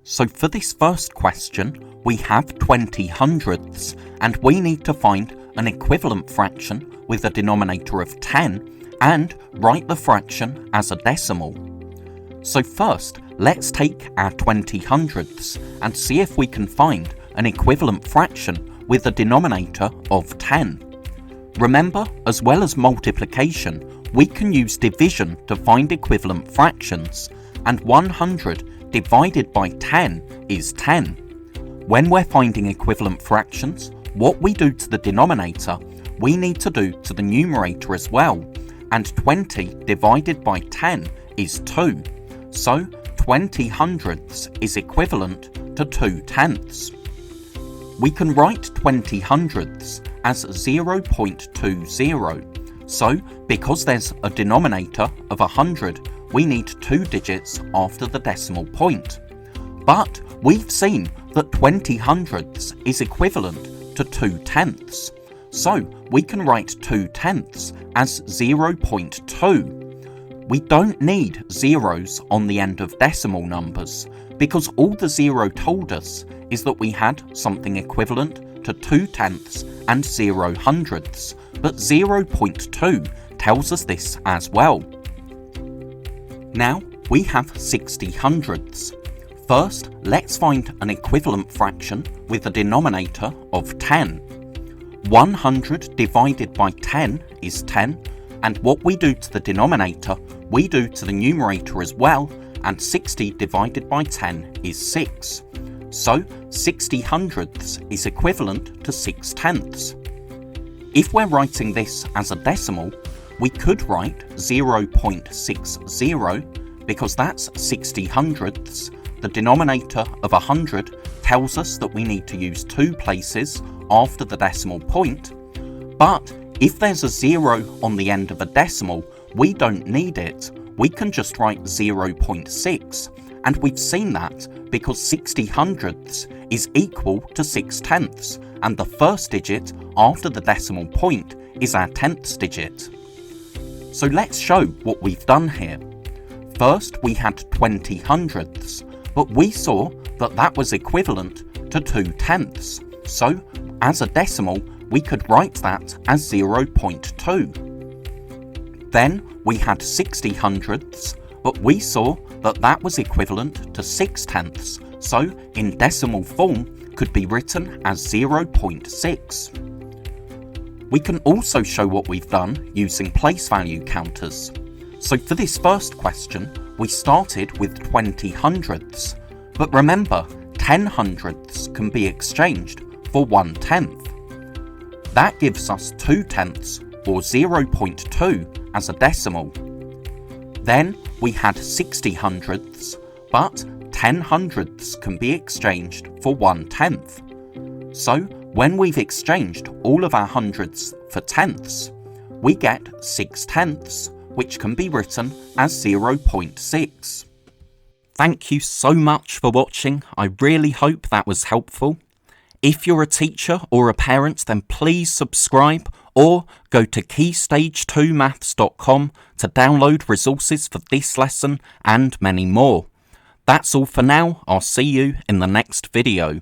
So for this first question, we have 20 hundredths, and we need to find an equivalent fraction with a denominator of 10 and write the fraction as a decimal. So first, let's take our 20 hundredths and see if we can find an equivalent fraction with a denominator of 10. Remember, as well as multiplication, we can use division to find equivalent fractions, and 100 divided by 10 is 10. When we're finding equivalent fractions, what we do to the denominator, we need to do to the numerator as well, and 20 divided by 10 is 2. So 20 hundredths is equivalent to 2 tenths. We can write 20 hundredths as 0.20. So, because there's a denominator of 100, we need 2 digits after the decimal point. But we've seen that 20 hundredths is equivalent to 2 tenths. So, we can write 2 tenths as 0.2. We don't need zeros on the end of decimal numbers, because all the zero told us is that we had something equivalent to 2 tenths and 0 hundredths, but 0.2 tells us this as well. Now we have 60 hundredths. First, let's find an equivalent fraction with a denominator of 10. 100 divided by 10 is 10, and what we do to the denominator, we do to the numerator as well, and 60 divided by 10 is 6. So 60 hundredths is equivalent to 6 tenths. If we're writing this as a decimal, we could write 0.60 because that's 60 hundredths. The denominator of 100 tells us that we need to use 2 places after the decimal point, but if there's a 0 on the end of a decimal, we don't need it. We can just write 0.6, and we've seen that because 60 hundredths is equal to 6 tenths, and the first digit after the decimal point is our tenths digit. So let's show what we've done here. First, we had 20 hundredths, but we saw that that was equivalent to 2 tenths. So, as a decimal, we could write that as 0.2. Then we had 60 hundredths, but we saw that that was equivalent to 6 tenths, so in decimal form could be written as 0.6. We can also show what we've done using place value counters. So for this first question, we started with 20 hundredths, but remember, 10 hundredths can be exchanged for 1 tenth. That gives us 2 tenths, or 0.2, as a decimal. Then we had 60 hundredths, but 10 hundredths can be exchanged for 1 tenth. So when we've exchanged all of our hundredths for tenths, we get 6 tenths, which can be written as 0.6. Thank you so much for watching. I really hope that was helpful. If you're a teacher or a parent, then please subscribe or go to keystage2maths.com to download resources for this lesson and many more. That's all for now. I'll see you in the next video.